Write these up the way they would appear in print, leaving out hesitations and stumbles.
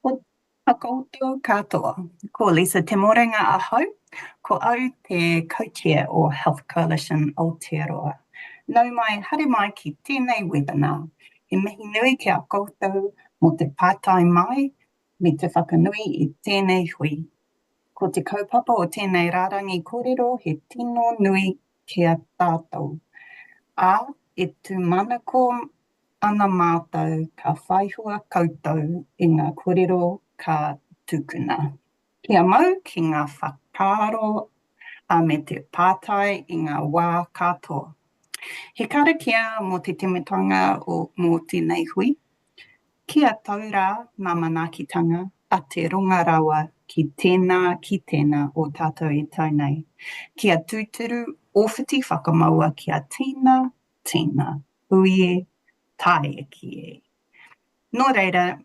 Ko koutou katoa. Ko Lisa Te Morenga ahau. Ko au te co-chair o Health Coalition Aotearoa. Nau mai, haere mai ki tēnei webinar. He mihi nui ki a koutou mo te pātai mai, me te whakanui i tēnei hui. Ko te kaupapa o tēnei rārangi kōrero he tino nui ki a tātou. Ā, e tū manako ana mātou ka whaihua koutou i ngā kōrero ka tūkuna. Kia mau ki ngā whakaaro a me te pātai i ngā wā katoa. He karakia mō te temetanga mō tēnei hui. Kia taurā ngā manaakitanga a te runga rawa ki tēnā o tātou i taunei. Kia tūturu ōwhiti whakamaua kia tīna, huie, tae ki e. Nō reira,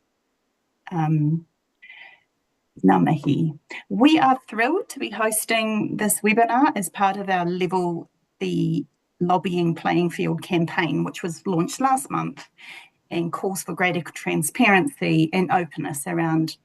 ngā mihi. We are thrilled to be hosting this webinar as part of our Level the Lobbying Playing Field campaign, which was launched last month and calls for greater transparency and openness around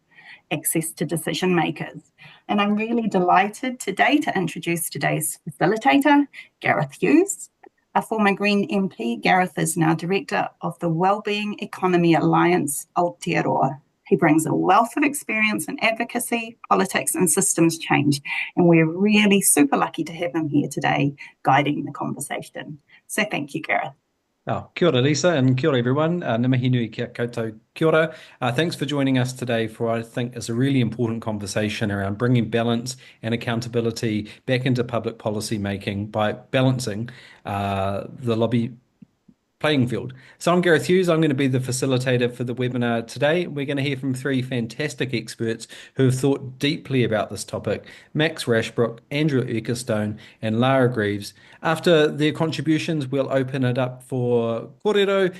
access to decision makers. And I'm really delighted today to introduce today's facilitator, Gareth Hughes, a former Green MP. Gareth is now Director of the Wellbeing Economy Alliance Aotearoa. He brings a wealth of experience in advocacy, politics and systems change, and we're really super lucky to have him here today guiding the conversation. So thank you, Gareth. Oh, kia ora, Lisa, and kia ora, everyone. Ngā mihi nui kia koutou. Kia ora. Thanks for joining us today for what I think is a really important conversation around bringing balance and accountability back into public policy making by balancing the lobby playing field. So I'm Gareth Hughes. I'm going to be the facilitator for the webinar today. We're going to hear from three fantastic experts who have thought deeply about this topic: Max Rashbrook, Andrew Erkestone, and Lara Greaves. After their contributions, we'll open it up for kōrero.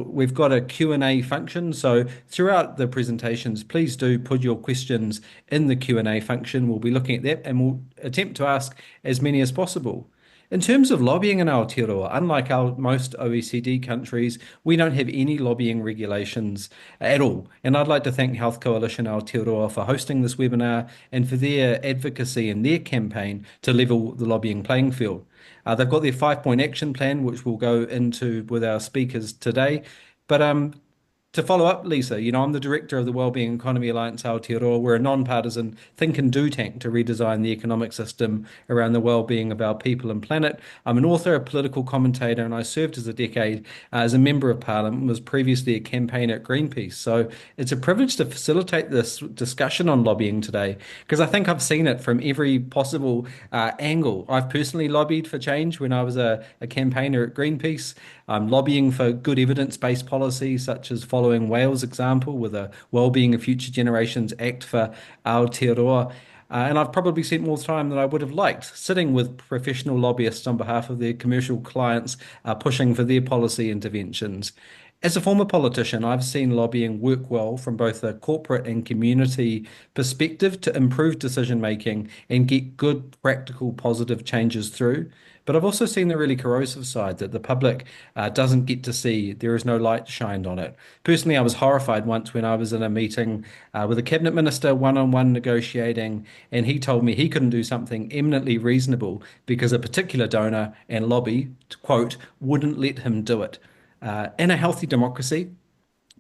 We've got a Q&A function, so throughout the presentations, please do put your questions in the Q&A function. We'll be looking at that and we'll attempt to ask as many as possible. In terms of lobbying in Aotearoa, unlike most OECD countries, we don't have any lobbying regulations at all. And I'd like to thank Health Coalition Aotearoa for hosting this webinar and for their advocacy and their campaign to level the lobbying playing field. They've got their 5-point action plan, which we'll go into with our speakers today. But to follow up, Lisa, I'm the director of the Wellbeing Economy Alliance Aotearoa. We're a non-partisan think and do tank to redesign the economic system around the well-being of our people and planet. I'm an author, a political commentator, and I served as a decade as a member of parliament and was previously a campaigner at Greenpeace. So it's a privilege to facilitate this discussion on lobbying today, because I think I've seen it from every possible angle. I've personally lobbied for change when I was a campaigner at Greenpeace. I'm lobbying for good evidence-based policy, such as following Wales' example with a Wellbeing of Future Generations Act for Aotearoa. And I've probably spent more time than I would have liked sitting with professional lobbyists on behalf of their commercial clients, pushing for their policy interventions. As a former politician, I've seen lobbying work well from both a corporate and community perspective to improve decision-making and get good, practical, positive changes through. But I've also seen the really corrosive side that the public doesn't get to see. There is no light shined on it. Personally, I was horrified once when I was in a meeting with a cabinet minister, one-on-one negotiating, and he told me he couldn't do something eminently reasonable because a particular donor and lobby, quote, wouldn't let him do it. In a healthy democracy,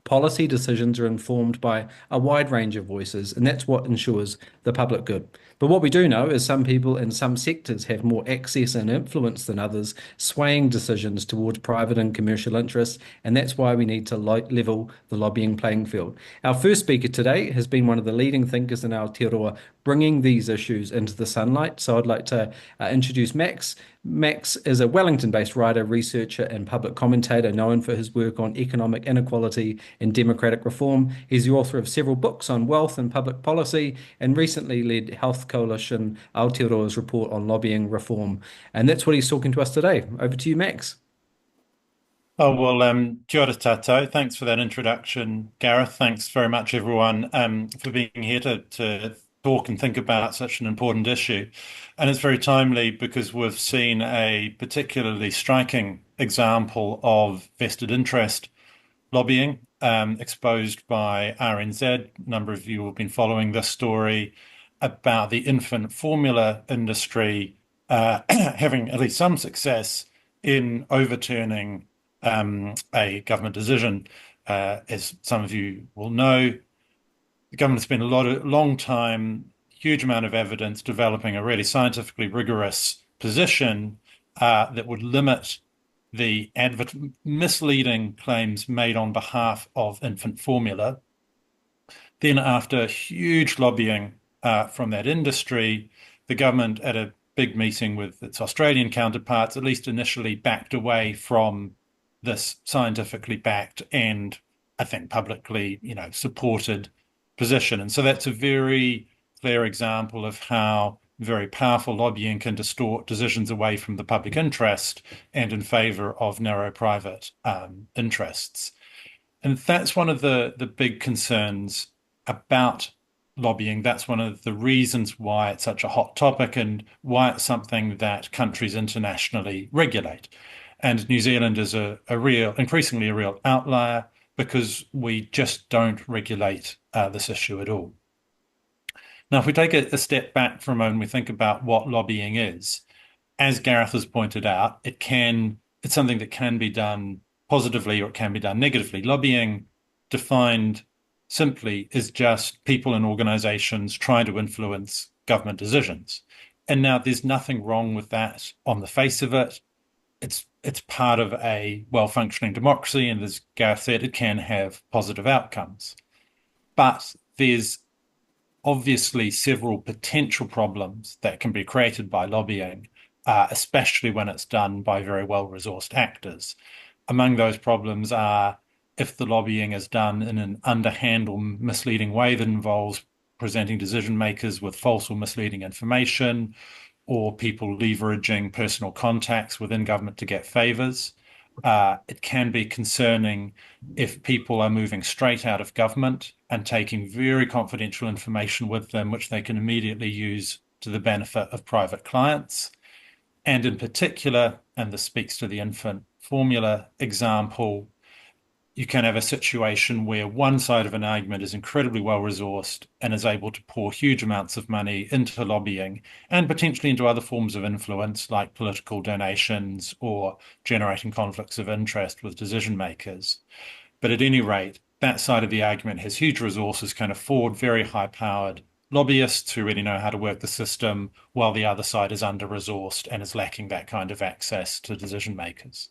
policy decisions are informed by a wide range of voices, and that's what ensures the public good. But what we do know is some people in some sectors have more access and influence than others, swaying decisions towards private and commercial interests, and that's why we need to level the lobbying playing field. Our first speaker today has been one of the leading thinkers in Aotearoa, bringing these issues into the sunlight. So I'd like to introduce Max. Max is a Wellington-based writer, researcher, and public commentator known for his work on economic inequality and democratic reform. He's the author of several books on wealth and public policy, and recently led Health Coalition Aotearoa's report on lobbying reform. And that's what he's talking to us today. Over to you, Max. Oh, well, kia ora tātou. Thanks for that introduction, Gareth. Thanks very much, everyone, for being here to talk and think about such an important issue. And it's very timely because we've seen a particularly striking example of vested interest lobbying exposed by RNZ. A number of you have been following this story about the infant formula industry having at least some success in overturning a government decision. As some of you will know, the government spent a long time, huge amount of evidence developing a really scientifically rigorous position that would limit the misleading claims made on behalf of infant formula. Then, after huge lobbying from that industry, the government, at a big meeting with its Australian counterparts, at least initially backed away from this scientifically backed and, I think, publicly, supported position. And so that's a very clear example of how very powerful lobbying can distort decisions away from the public interest and in favor of narrow private interests. And that's one of the big concerns about lobbying. That's one of the reasons why it's such a hot topic and why it's something that countries internationally regulate. And New Zealand is increasingly a real outlier because we just don't regulate this issue at all. Now, if we take a step back for a moment, we think about what lobbying is. As Gareth has pointed out, it's something that can be done positively or it can be done negatively. Lobbying, defined simply, is just people and organizations trying to influence government decisions. And now there's nothing wrong with that on the face of it. It's part of a well-functioning democracy, and as Gareth said, it can have positive outcomes. But there's obviously several potential problems that can be created by lobbying, especially when it's done by very well-resourced actors. Among those problems are if the lobbying is done in an underhand or misleading way that involves presenting decision makers with false or misleading information, or people leveraging personal contacts within government to get favors. It can be concerning if people are moving straight out of government and taking very confidential information with them, which they can immediately use to the benefit of private clients. And in particular, and this speaks to the infant formula example, you can have a situation where one side of an argument is incredibly well-resourced and is able to pour huge amounts of money into lobbying and potentially into other forms of influence like political donations or generating conflicts of interest with decision makers. But at any rate, that side of the argument has huge resources, can afford very high-powered lobbyists who really know how to work the system, while the other side is under-resourced and is lacking that kind of access to decision makers.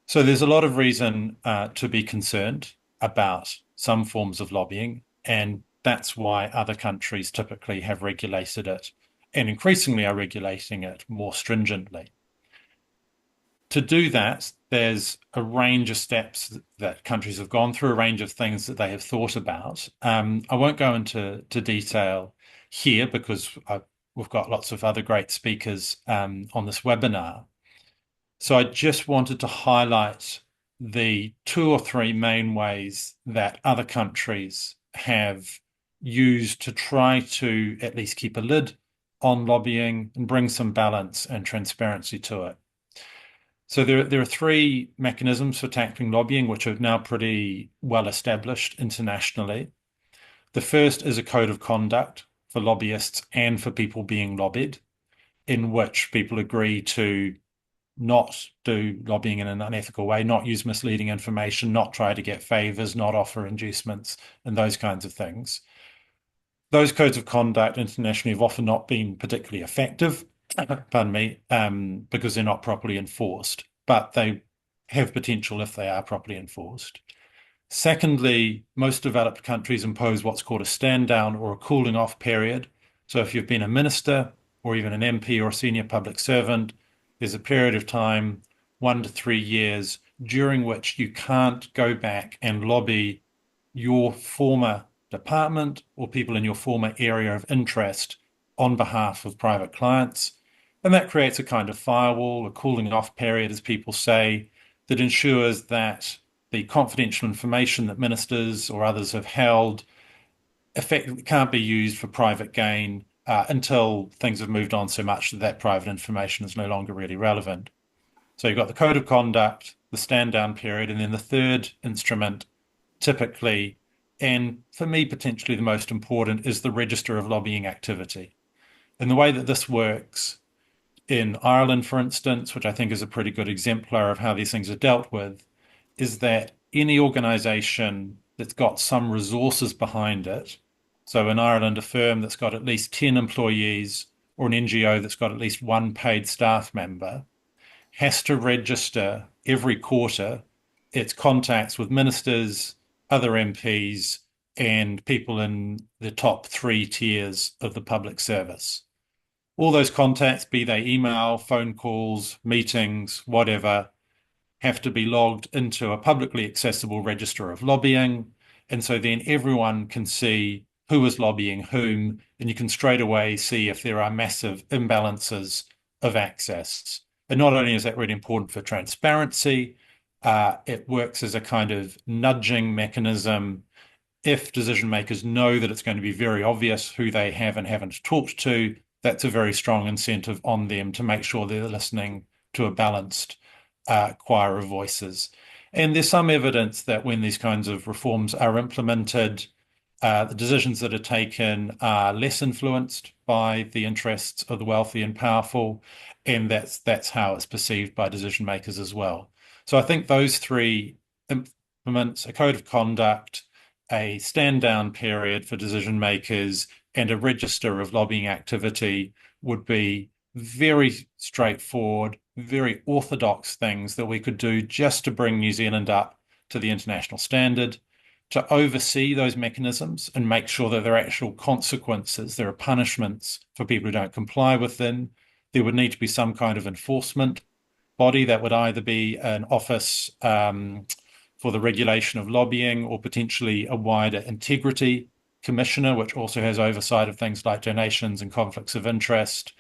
So there's a lot of reason to be concerned about some forms of lobbying, and that's why other countries typically have regulated it and increasingly are regulating it more stringently. To do that, there's a range of steps that countries have gone through, a range of things that they have thought about. I won't go into detail here because we've got lots of other great speakers on this webinar. So I just wanted to highlight the 2 or 3 main ways that other countries have used to try to at least keep a lid on lobbying and bring some balance and transparency to it. So there are 3 mechanisms for tackling lobbying, which are now pretty well established internationally. The first is a code of conduct for lobbyists and for people being lobbied, in which people agree to not do lobbying in an unethical way, not use misleading information, not try to get favors, not offer inducements, and those kinds of things. Those codes of conduct internationally have often not been particularly effective, pardon me, because they're not properly enforced, but they have potential if they are properly enforced. Secondly, most developed countries impose what's called a stand down or a cooling off period. So if you've been a minister or even an MP or a senior public servant, there's a period of time, 1 to 3 years, during which you can't go back and lobby your former department or people in your former area of interest on behalf of private clients. And that creates a kind of firewall, a cooling off period, as people say, that ensures that the confidential information that ministers or others have held effectively can't be used for private gain until things have moved on so much that that private information is no longer really relevant. So you've got the code of conduct, the stand down period, and then the third instrument typically, and for me, potentially the most important, is the register of lobbying activity. And the way that this works in Ireland, for instance, which I think is a pretty good exemplar of how these things are dealt with, is that any organisation that's got some resources behind it, so in Ireland, a firm that's got at least 10 employees or an NGO that's got at least one paid staff member, has to register every quarter its contacts with ministers, other MPs, and people in the top 3 tiers of the public service. All those contacts, be they email, phone calls, meetings, whatever, have to be logged into a publicly accessible register of lobbying. And so then everyone can see who is lobbying whom, and you can straight away see if there are massive imbalances of access. And not only is that really important for transparency, it works as a kind of nudging mechanism. If decision makers know that it's going to be very obvious who they have and haven't talked to, that's a very strong incentive on them to make sure they're listening to a balanced choir of voices. And there's some evidence that when these kinds of reforms are implemented, the decisions that are taken are less influenced by the interests of the wealthy and powerful, and that's how it's perceived by decision makers as well. So I think those three implements, a code of conduct, a stand down period for decision makers, and a register of lobbying activity would be very straightforward, very orthodox things that we could do just to bring New Zealand up to the international standard, to oversee those mechanisms and make sure that there are actual consequences, there are punishments for people who don't comply with them. There would need to be some kind of enforcement body that would either be an office for the regulation of lobbying or potentially a wider integrity commissioner, which also has oversight of things like donations and conflicts of interest.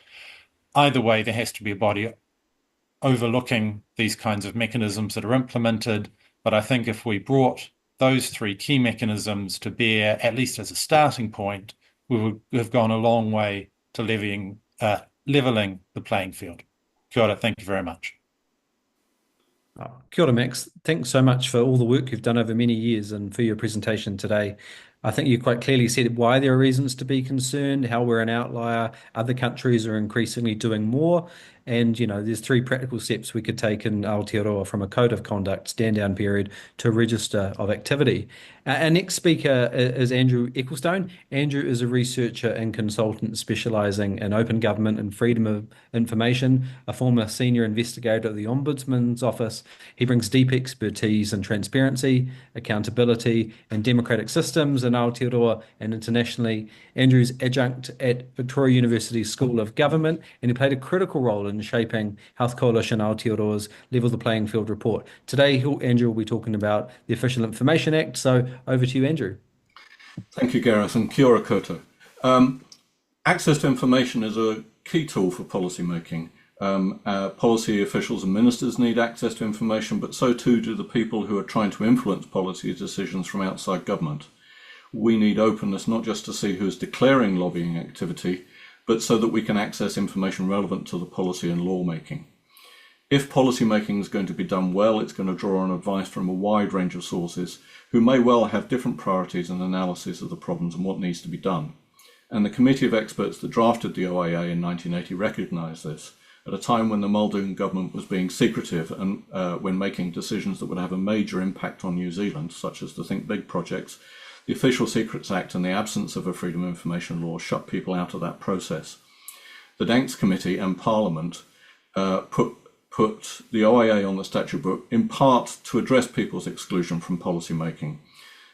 Either way, there has to be a body overlooking these kinds of mechanisms that are implemented. But I think if we brought those three key mechanisms to bear, at least as a starting point, we would have gone a long way to leveling the playing field. Kia ora, thank you very much. Kia ora, Max. Thanks so much for all the work you've done over many years and for your presentation today. I think you quite clearly said why there are reasons to be concerned, how we're an outlier, other countries are increasingly doing more. And, there's 3 practical steps we could take in Aotearoa, from a code of conduct, stand down period, to a register of activity. Our next speaker is Andrew Ecclestone. Andrew is a researcher and consultant specialising in open government and freedom of information, a former senior investigator at the Ombudsman's Office. He brings deep expertise in transparency, accountability, and democratic systems in Aotearoa and internationally. Andrew's adjunct at Victoria University School of Government, and he played a critical role in shaping Health Coalition Aotearoa's Level the Playing Field report. Today, Andrew will be talking about the Official Information Act. So over to you, Andrew. Thank you, Gareth, and kia ora koutou. Access to information is a key tool for policy making. Policy officials and ministers need access to information, but so too do the people who are trying to influence policy decisions from outside government. We need openness not just to see who's declaring lobbying activity, but so that we can access information relevant to the policy and lawmaking. If policy making is going to be done well, it's going to draw on advice from a wide range of sources who may well have different priorities and analysis of the problems and what needs to be done. And the committee of experts that drafted the OIA in 1980 recognised this at a time when the Muldoon government was being secretive and when making decisions that would have a major impact on New Zealand, such as the Think Big projects. The Official Secrets Act and the absence of a Freedom of Information law shut people out of that process. The Danks Committee and Parliament put the OIA on the statute book in part to address people's exclusion from policy making.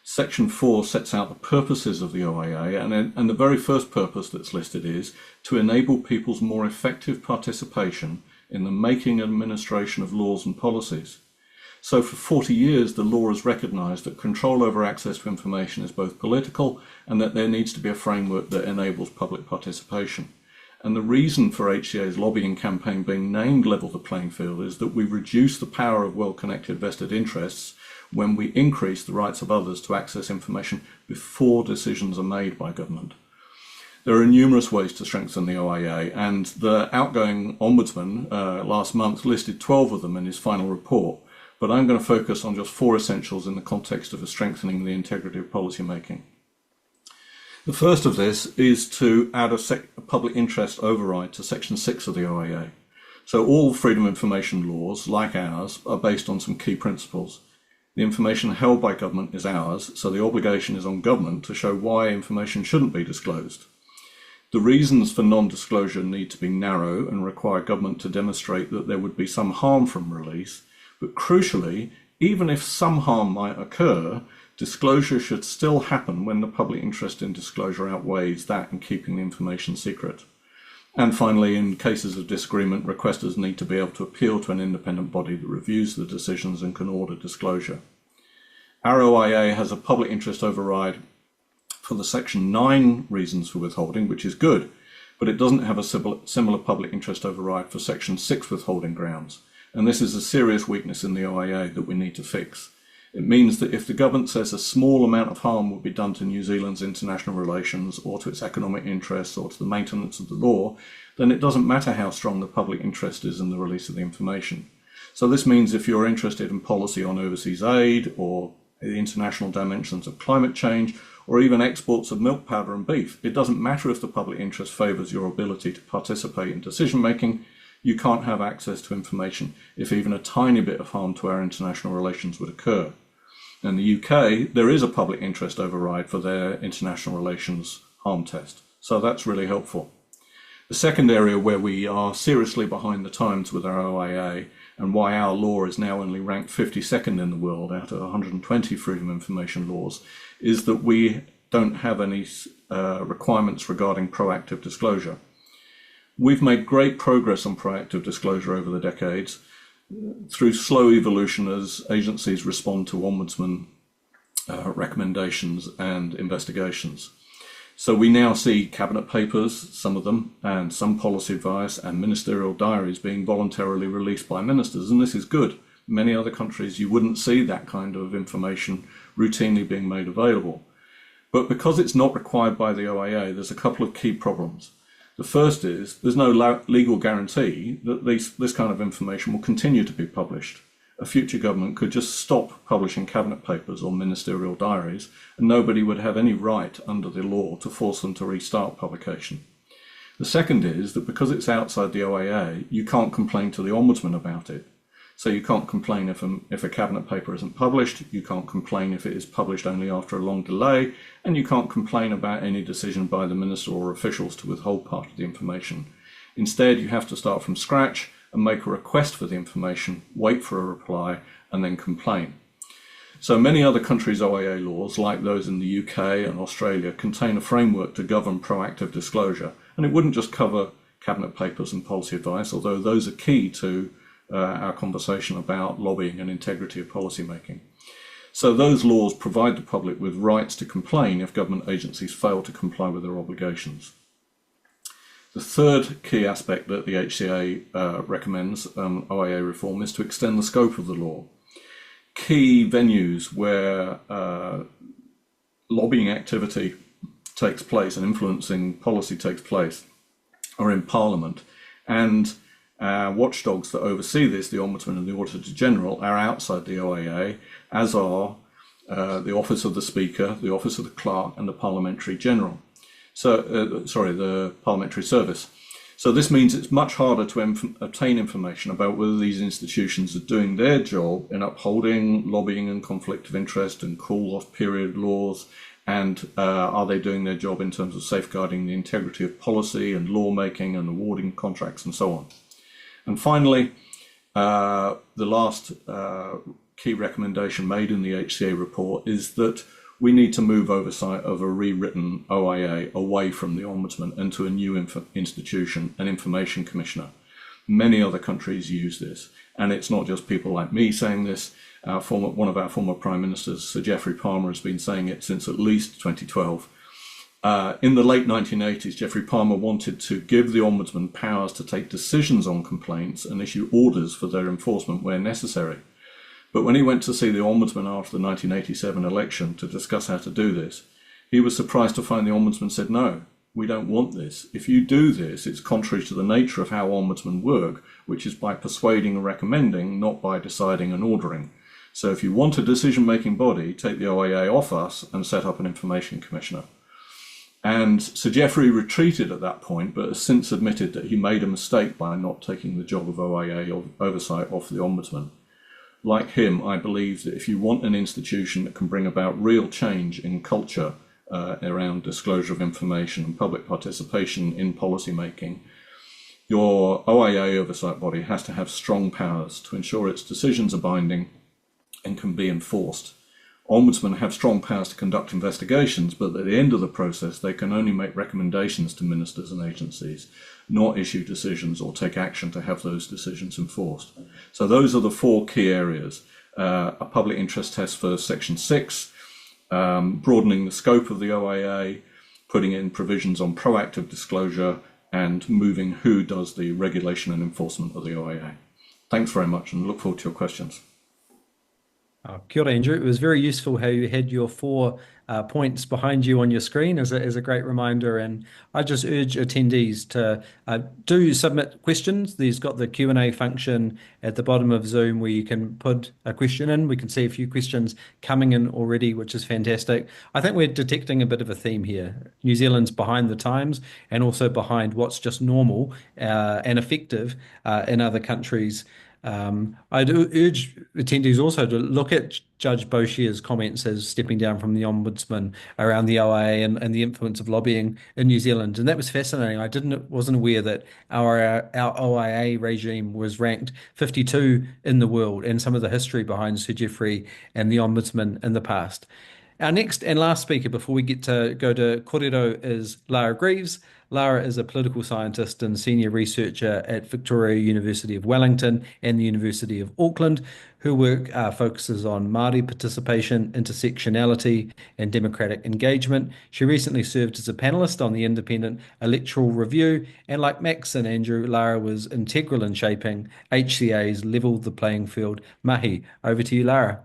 Section 4 sets out the purposes of the OIA, and the very first purpose that's listed is to enable people's more effective participation in the making and administration of laws and policies. So for 40 years, the law has recognised that control over access to information is both political and that there needs to be a framework that enables public participation. And the reason for HCA's lobbying campaign being named Level the Playing Field is that we reduce the power of well-connected vested interests when we increase the rights of others to access information before decisions are made by government. There are numerous ways to strengthen the OIA, and the outgoing Ombudsman last month listed 12 of them in his final report. but I'm going to focus on just 4 essentials in the context of strengthening the integrity of policy making. The first of this is to add a public interest override to Section 6 of the OIA. So all freedom of information laws, like ours, are based on some key principles. The information held by government is ours, so the obligation is on government to show why information shouldn't be disclosed. The reasons for non-disclosure need to be narrow and require government to demonstrate that there would be some harm from release, but crucially, even if some harm might occur, disclosure should still happen when the public interest in disclosure outweighs that in keeping the information secret. And finally, in cases of disagreement, requesters need to be able to appeal to an independent body that reviews the decisions and can order disclosure. Our OIA has a public interest override for the Section 9 reasons for withholding, which is good, but it doesn't have a similar public interest override for Section 6 withholding grounds. And this is a serious weakness in the OIA that we need to fix. It means that if the government says a small amount of harm will be done to New Zealand's international relations or to its economic interests or to the maintenance of the law, then it doesn't matter how strong the public interest is in the release of the information. So this means if you're interested in policy on overseas aid or the international dimensions of climate change or even exports of milk powder and beef, it doesn't matter if the public interest favours your ability to participate in decision making. You can't have access to information if even a tiny bit of harm to our international relations would occur. In the UK, there is a public interest override for their international relations harm test, so that's really helpful. The second area where we are seriously behind the times with our OIA and why our law is now only ranked 52nd in the world out of 120 freedom of information laws is that we don't have any requirements regarding proactive disclosure. We've made great progress on proactive disclosure over the decades through slow evolution as agencies respond to ombudsman recommendations and investigations. So we now see cabinet papers, some of them, and some policy advice and ministerial diaries being voluntarily released by ministers, and this is good. In many other countries you wouldn't see that kind of information routinely being made available. But because it's not required by the OIA, there's a couple of key problems. The first is there's no legal guarantee that this kind of information will continue to be published. A future government could just stop publishing cabinet papers or ministerial diaries, and nobody would have any right under the law to force them to restart publication. The second is that because it's outside the OIA, you can't complain to the Ombudsman about it. So you can't complain if a cabinet paper isn't published, you can't complain if it is published only after a long delay, and you can't complain about any decision by the minister or officials to withhold part of the information. Instead, you have to start from scratch and make a request for the information, wait for a reply, and then complain. So many other countries' OIA laws, like those in the UK and Australia, contain a framework to govern proactive disclosure, and it wouldn't just cover cabinet papers and policy advice, although those are key to our conversation about lobbying and integrity of policy making. So those laws provide the public with rights to complain if government agencies fail to comply with their obligations. The third key aspect that the HCA recommends OIA reform is to extend the scope of the law. Key venues where lobbying activity takes place and influencing policy takes place are in Parliament, and watchdogs that oversee this, the Ombudsman and the Auditor General, are outside the OIA, as are the Office of the Speaker, the Office of the Clerk, and the Parliamentary General. So, the Parliamentary Service. So this means it's much harder to obtain information about whether these institutions are doing their job in upholding lobbying and conflict of interest and call-off period laws, and are they doing their job in terms of safeguarding the integrity of policy and lawmaking and awarding contracts and so on. And finally, the last key recommendation made in the HCA report is that we need to move oversight of a rewritten OIA away from the Ombudsman and to a new institution, an Information Commissioner. Many other countries use this, and it's not just people like me saying this. One of our former Prime Ministers, Sir Geoffrey Palmer, has been saying it since at least 2012. In the late 1980s, Geoffrey Palmer wanted to give the Ombudsman powers to take decisions on complaints and issue orders for their enforcement where necessary. But when he went to see the Ombudsman after the 1987 election to discuss how to do this, he was surprised to find the Ombudsman said no. we don't want this. If you do this, it's contrary to the nature of how ombudsmen work, which is by persuading and recommending, not by deciding and ordering. So if you want a decision-making body, take the OIA off us and set up an information commissioner. And Sir Geoffrey retreated at that point, but has since admitted that he made a mistake by not taking the job of OIA oversight off the Ombudsman. Like him, I believe that if you want an institution that can bring about real change in culture around disclosure of information and public participation in policy making, your OIA oversight body has to have strong powers to ensure its decisions are binding and can be enforced. Ombudsmen have strong powers to conduct investigations, but at the end of the process, they can only make recommendations to ministers and agencies, not issue decisions or take action to have those decisions enforced. So those are the four key areas. A public interest test for Section 6, broadening the scope of the OIA, putting in provisions on proactive disclosure, and moving who does the regulation and enforcement of the OIA. Thanks very much, and look forward to your questions. Kia ora, Andrew. It was very useful how you had your 4 points behind you on your screen as a great reminder. And I just urge attendees to do submit questions. There's got the Q&A function at the bottom of Zoom where you can put a question in. We can see a few questions coming in already, which is fantastic. I think we're detecting a bit of a theme here. New Zealand's behind the times and also behind what's just normal and effective in other countries. I'd urge attendees also to look at Judge Boshia's comments as stepping down from the Ombudsman around the OIA and the influence of lobbying in New Zealand. And that was fascinating. I wasn't aware that our OIA regime was ranked 52 in the world, and some of the history behind Sir Geoffrey and the Ombudsman in the past. Our next and last speaker before we get to go to Kōrero is Lara Greaves. Lara is a political scientist and senior researcher at Victoria University of Wellington and the University of Auckland. Her work focuses on Māori participation, intersectionality, and democratic engagement. She recently served as a panelist on the Independent Electoral Review, and like Max and Andrew, Lara was integral in shaping HCA's Level the Playing Field mahi. Over to you, Lara.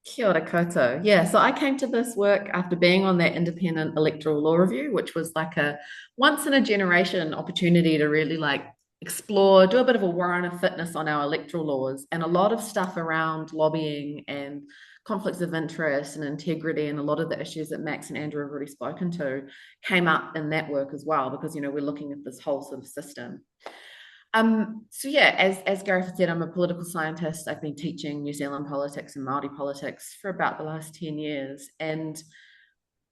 Kia ora koutou. Yeah, so I came to this work after being on that Independent Electoral Law Review, which was like a once in a generation opportunity to really like explore, do a bit of a warrant of fitness on our electoral laws, and a lot of stuff around lobbying and conflicts of interest and integrity, and a lot of the issues that Max and Andrew have already spoken to came up in that work as well, because, you know, we're looking at this whole sort of system. So yeah, as Gareth said, I'm a political scientist. I've been teaching New Zealand politics and Māori politics for about the last 10 years. And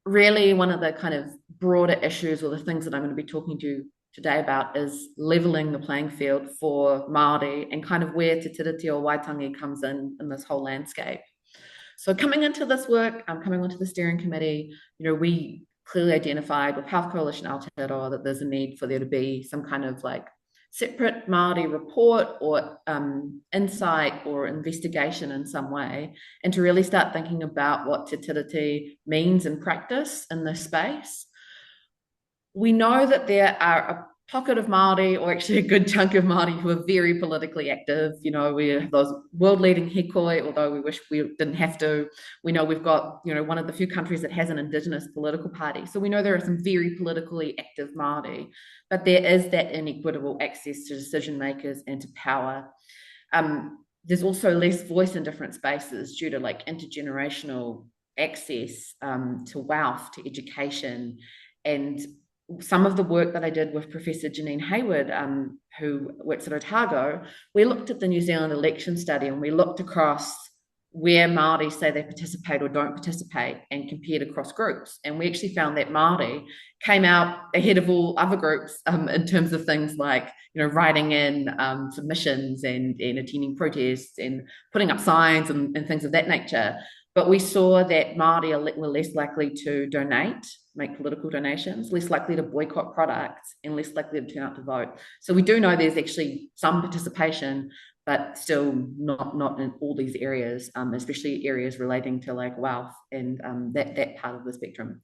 really one of the kind of broader issues, or the things that I'm going to be talking to you today about, is leveling the playing field for Māori and kind of where Te Tiriti o Waitangi comes in this whole landscape. So coming into this work, coming onto the steering committee, you know, we clearly identified with Health Coalition Aotearoa that there's a need for there to be some kind of like separate Māori report or insight or investigation in some way, and to really start thinking about what Te Tiriti means in practice in this space. We know that there are a pocket of Māori, or actually a good chunk of Māori, who are very politically active. You know, we have those world-leading hikoi, although we wish we didn't have to. We know we've got, you know, one of the few countries that has an Indigenous political party. So we know there are some very politically active Māori, but there is that inequitable access to decision makers and to power. There's also less voice in different spaces due to like intergenerational access to wealth, to education, and some of the work that I did with Professor Janine Hayward, who works at Otago, we looked at the New Zealand election study, and we looked across where Māori say they participate or don't participate and compared across groups. And we actually found that Māori came out ahead of all other groups in terms of things like, you know, writing in submissions and attending protests and putting up signs and things of that nature. But we saw that Māori were less likely to donate, make political donations, less likely to boycott products, and less likely to turn out to vote. So we do know there's actually some participation, but still not in all these areas, especially areas relating to like wealth and that part of the spectrum.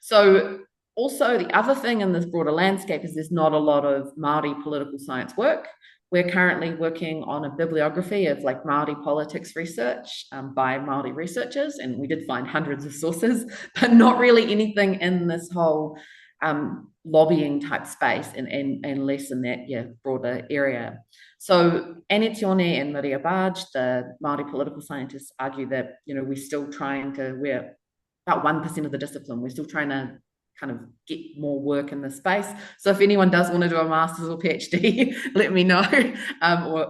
So also the other thing in this broader landscape is there's not a lot of Māori political science work, We're currently working on a bibliography of like Māori politics research by Māori researchers, and we did find hundreds of sources, but not really anything in this whole lobbying type space, and less in that broader area. So Ane Tione and Maria Barge, the Māori political scientists, argue that we're still trying to, we're about 1% of the discipline. We're still trying to kind of get more work in this space. So if anyone does want to do a master's or PhD, let me know,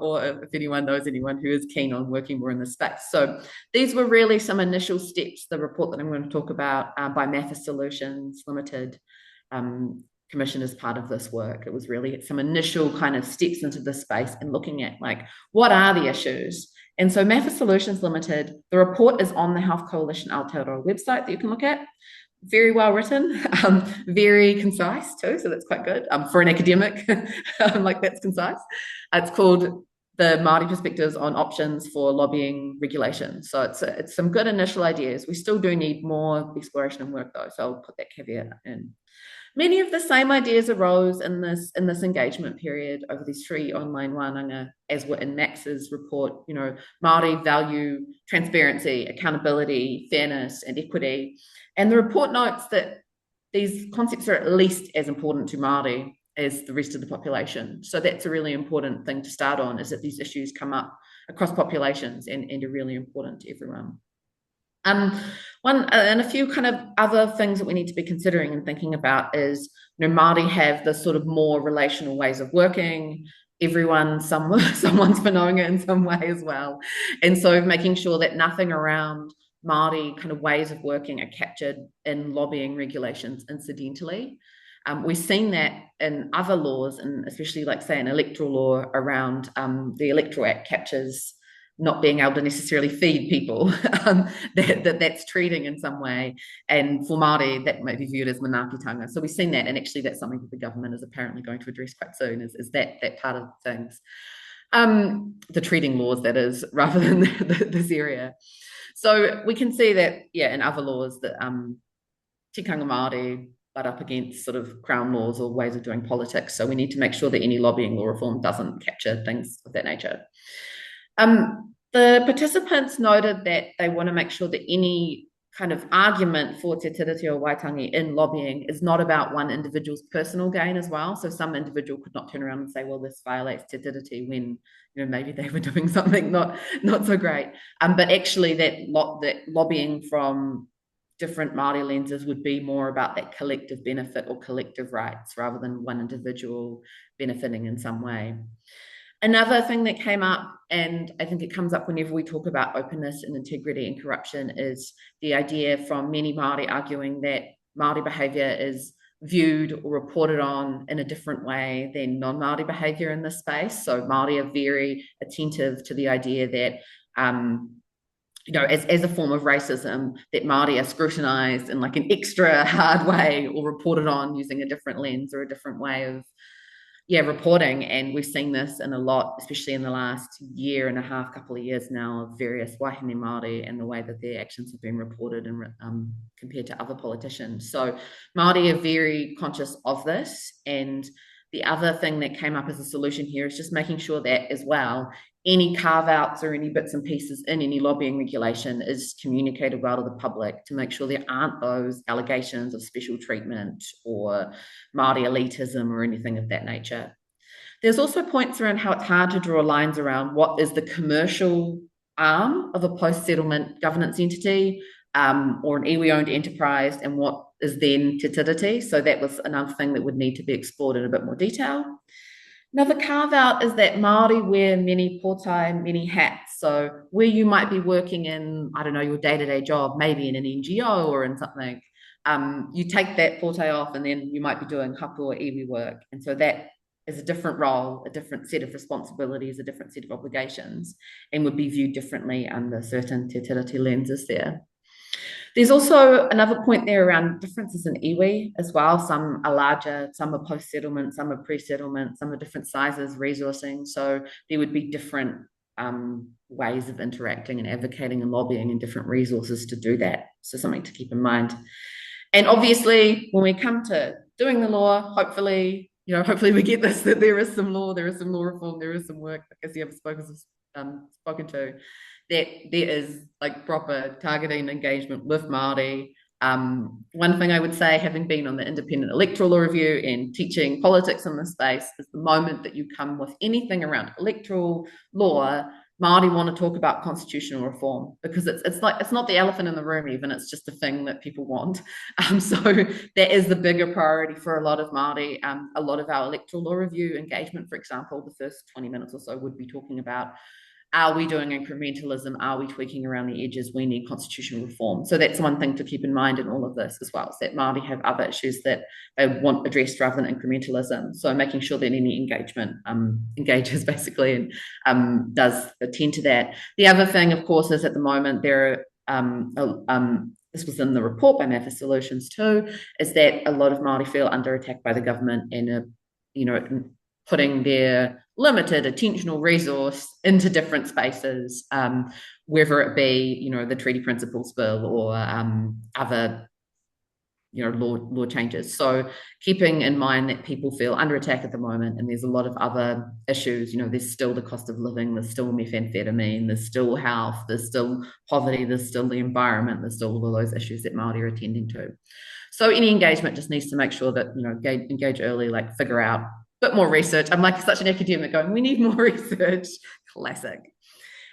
or if anyone knows anyone who is keen on working more in this space. So these were really some initial steps, the report that I'm going to talk about by Mathis Solutions Limited, commissioned as part of this work. It was really some initial kind of steps into this space and looking at like, what are the issues? And so Mathis Solutions Limited, the report is on the Health Coalition Aotearoa website that you can look at. Very well written, very concise too, so that's quite good for an academic. Like, that's concise. It's called the Māori Perspectives on Options for Lobbying Regulation. So it's some good initial ideas. We still do need more exploration and work though, so I'll put that caveat in. Many of the same ideas arose in this engagement period over these 3 online wānanga, as were in Max's report. Māori value transparency, accountability, fairness, and equity. And the report notes that these concepts are at least as important to Māori as the rest of the population. So that's a really important thing to start on, is that these issues come up across populations and are really important to everyone. One and a few kind of other things that we need to be considering and thinking about is, Māori have the sort of more relational ways of working. Someone's whanaunga in some way as well. And so making sure that nothing around Māori kind of ways of working are captured in lobbying regulations incidentally. We've seen that in other laws, and especially like, say, an electoral law around the Electoral Act captures not being able to necessarily feed people, that's treating in some way. And for Māori, that may be viewed as manaakitanga. So we've seen that, and actually that's something that the government is apparently going to address quite soon, is that part of things. The treating laws, that is, rather than this area. So we can see that, in other laws that tikanga Māori butt up against sort of Crown laws or ways of doing politics. So we need to make sure that any lobbying law reform doesn't capture things of that nature. The participants noted that they want to make sure that any kind of argument for te tiriti o Waitangi in lobbying is not about one individual's personal gain as well. So some individual could not turn around and say, well, this violates te tiriti, when maybe they were doing something not so great. But actually that lobbying from different Māori lenses would be more about that collective benefit or collective rights, rather than one individual benefiting in some way. Another thing that came up, and I think it comes up whenever we talk about openness and integrity and corruption, is the idea from many Māori arguing that Māori behaviour is viewed or reported on in a different way than non-Māori behaviour in this space. So Māori are very attentive to the idea that as a form of racism, that Māori are scrutinised in like an extra hard way, or reported on using a different lens or a different way of reporting. And we've seen this in a lot, especially in the last year and a half, couple of years now, of various wahine Māori and the way that their actions have been reported and compared to other politicians. So Māori are very conscious of this. And the other thing that came up as a solution here is just making sure that as well, any carve-outs or any bits and pieces in any lobbying regulation is communicated well to the public, to make sure there aren't those allegations of special treatment or Māori elitism or anything of that nature. There's also points around how it's hard to draw lines around what is the commercial arm of a post-settlement governance entity or an iwi-owned enterprise, and what is then te tiriti. So that was another thing that would need to be explored in a bit more detail. Another carve-out is that Māori wear many potai, many hats. So where you might be working in, I don't know, your day-to-day job, maybe in an NGO or in something, you take that potai off, and then you might be doing hapu or iwi work. And so that is a different role, a different set of responsibilities, a different set of obligations, and would be viewed differently under certain te tiriti lenses there. There's also another point there around differences in iwi as well. Some are larger, some are post-settlement, some are pre-settlement, some are different sizes, resourcing. So there would be different ways of interacting and advocating and lobbying, and different resources to do that. So something to keep in mind. And obviously, when we come to doing the law, hopefully hopefully we get this, that there is some law, there is some law reform, there is some work, as the other speakers have spoken to, that there is like proper targeting engagement with Māori. One thing I would say, having been on the independent electoral law review and teaching politics in this space, is the moment that you come with anything around electoral law, Māori want to talk about constitutional reform, because it's not the elephant in the room even, it's just a thing that people want. So that is the bigger priority for a lot of Māori. A lot of our electoral law review engagement, for example, the first 20 minutes or so would be talking about, are we doing incrementalism? Are we tweaking around the edges? We need constitutional reform. So that's one thing to keep in mind in all of this as well, is that Māori have other issues that they want addressed rather than incrementalism. So making sure that any engagement engages basically and does attend to that. The other thing, of course, is at the moment there are this was in the report by Mathis Solutions too, is that a lot of Māori feel under attack by the government and putting their limited attentional resource into different spaces, whether it be, the Treaty Principles Bill or other, law changes. So keeping in mind that people feel under attack at the moment, and there's a lot of other issues, there's still the cost of living, there's still methamphetamine, there's still health, there's still poverty, there's still the environment, there's still all of those issues that Māori are attending to. So any engagement just needs to make sure that, engage early, like figure out bit more research. I'm like such an academic going, we need more research. Classic.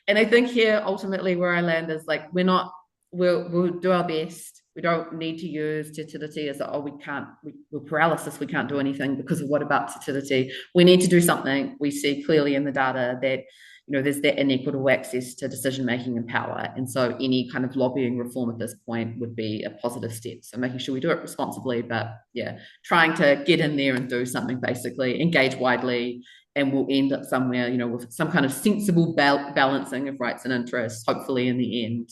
And I think here ultimately where I land is like, we'll do our best. We don't need to use fertility as we're paralysis, we can't do anything because of what about fertility. We need to do something. We see clearly in the data that there's that inequitable access to decision-making and power. And so any kind of lobbying reform at this point would be a positive step. So making sure we do it responsibly, but trying to get in there and do something, basically, engage widely, and we'll end up somewhere, with some kind of sensible balancing of rights and interests, hopefully in the end.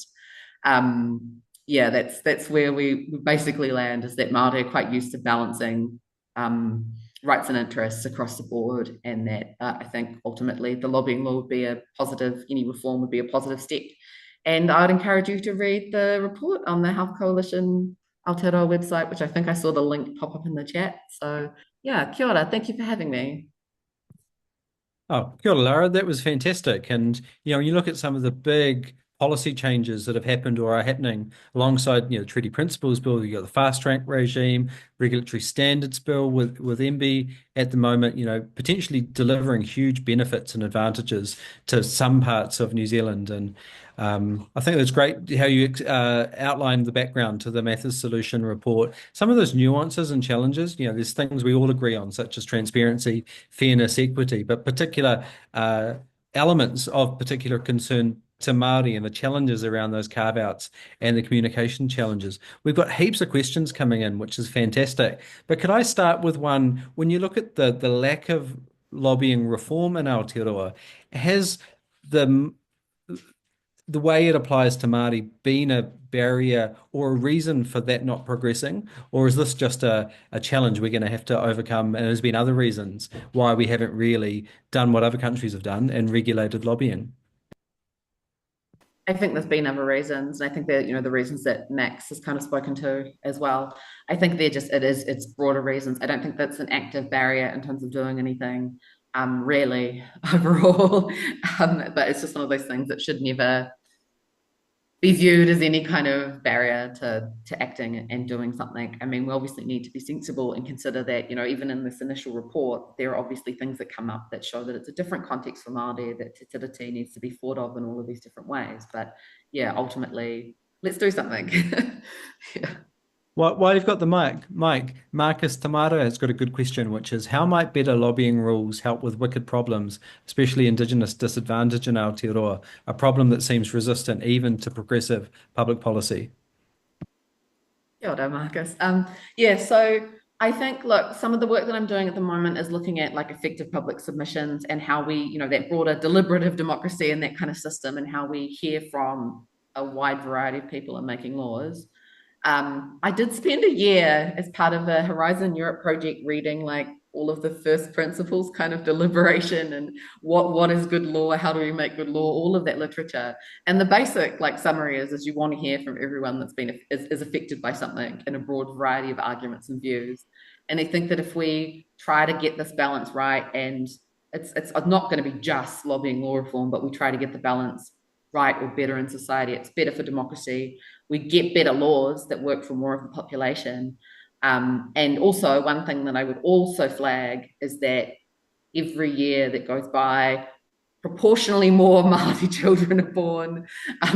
That's where we basically land, is that Māori are quite used to balancing rights and interests across the board, and that I think ultimately the lobbying law would be a positive, any reform would be a positive step. And I would encourage you to read the report on the Health Coalition Aotearoa website, which I think I saw the link pop up in the chat. So kia ora, thank you for having me. Oh, kia ora, Lara, that was fantastic. And, when you look at some of the big policy changes that have happened or are happening alongside, Treaty Principles Bill, you've got the fast track regime, regulatory standards bill with MB at the moment, potentially delivering huge benefits and advantages to some parts of New Zealand. And I think it's great how you outlined the background to the Mathis Solution report. Some of those nuances and challenges, there's things we all agree on, such as transparency, fairness, equity, but particular elements of particular concern to Māori and the challenges around those carve-outs and the communication challenges. We've got heaps of questions coming in, which is fantastic. But could I start with one? When you look at the lack of lobbying reform in Aotearoa, has the way it applies to Māori been a barrier or a reason for that not progressing? Or is this just a challenge we're going to have to overcome, and there's been other reasons why we haven't really done what other countries have done and regulated lobbying? I think there's been other reasons. And I think that, the reasons that Max has kind of spoken to as well. I think it's broader reasons. I don't think that's an active barrier in terms of doing anything, really, overall. But it's just one of those things that should never be viewed as any kind of barrier to acting and doing something. I mean, we obviously need to be sensible and consider that, even in this initial report, there are obviously things that come up that show that it's a different context for Māori, that fertility needs to be thought of in all of these different ways. But ultimately, let's do something. While you've got the mic, Marcus Tamara has got a good question, which is, how might better lobbying rules help with wicked problems, especially Indigenous disadvantage in Aotearoa, a problem that seems resistant even to progressive public policy? Kia ora, Marcus. So I think, look, some of the work that I'm doing at the moment is looking at like effective public submissions and how we, that broader deliberative democracy and that kind of system, and how we hear from a wide variety of people in making laws. I did spend a year as part of a Horizon Europe project reading like all of the first principles kind of deliberation and what is good law, how do we make good law, all of that literature. And the basic like summary is you want to hear from everyone that's been is affected by something in a broad variety of arguments and views. And I think that if we try to get this balance right, and it's not going to be just lobbying law reform, but we try to get the balance right or better in society, it's better for democracy. We get better laws that work for more of the population. And also, one thing that I would also flag is that every year that goes by, proportionally more Māori children are born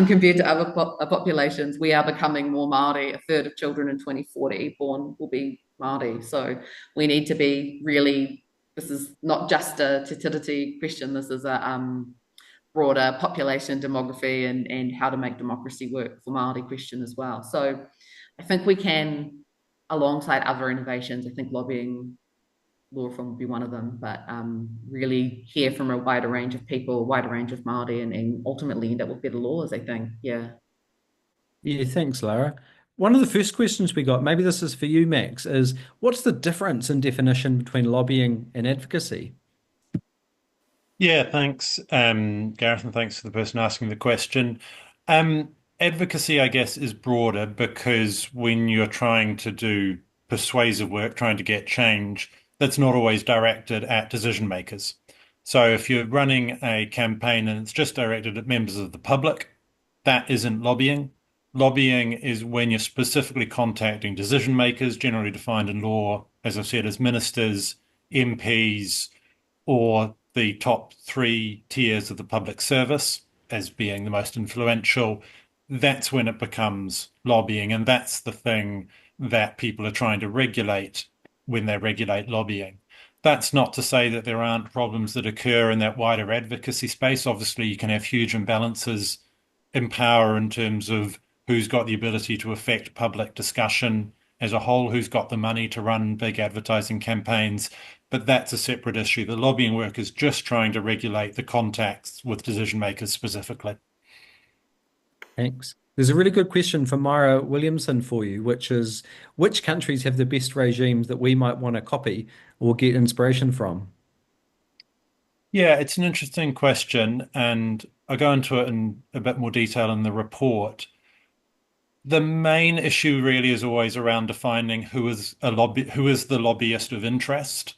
compared to other populations. We are becoming more Māori. A third of children in 2040 born will be Māori. So we need to be really, this is not just a Te Tiriti question, this is a broader population demography and how to make democracy work for Māori question as well. So I think we can, alongside other innovations, I think lobbying law reform would be one of them, but really hear from a wider range of people, a wider range of Māori, and ultimately end up with better laws, I think. Yeah. Yeah, thanks, Lara. One of the first questions we got, maybe this is for you, Max, is what's the difference in definition between lobbying and advocacy? Yeah, thanks, Gareth, and thanks to the person asking the question. Advocacy, I guess, is broader because when you're trying to do persuasive work, trying to get change, that's not always directed at decision makers. So if you're running a campaign and it's just directed at members of the public, that isn't lobbying. Lobbying is when you're specifically contacting decision makers, generally defined in law, as I've said, as ministers, MPs, or the top 3 tiers of the public service as being the most influential. That's when it becomes lobbying, and that's the thing that people are trying to regulate when they regulate lobbying. That's not to say that there aren't problems that occur in that wider advocacy space. Obviously, you can have huge imbalances in power in terms of who's got the ability to affect public discussion as a whole, who's got the money to run big advertising campaigns. But that's a separate issue. The lobbying work is just trying to regulate the contacts with decision makers specifically. Thanks. There's a really good question from Myra Williamson for you, which is, which countries have the best regimes that we might want to copy or get inspiration from? Yeah, it's an interesting question, and I go into it in a bit more detail in the report. The main issue really is always around defining who is the lobbyist of interest,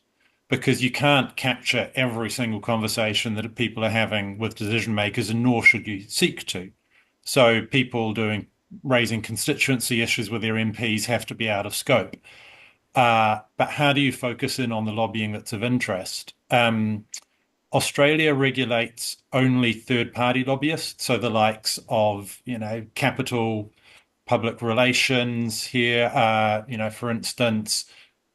because you can't capture every single conversation that people are having with decision makers, and nor should you seek to. So people raising constituency issues with their MPs have to be out of scope. But how do you focus in on the lobbying that's of interest? Australia regulates only third-party lobbyists, so the likes of, Capital Public Relations here, for instance,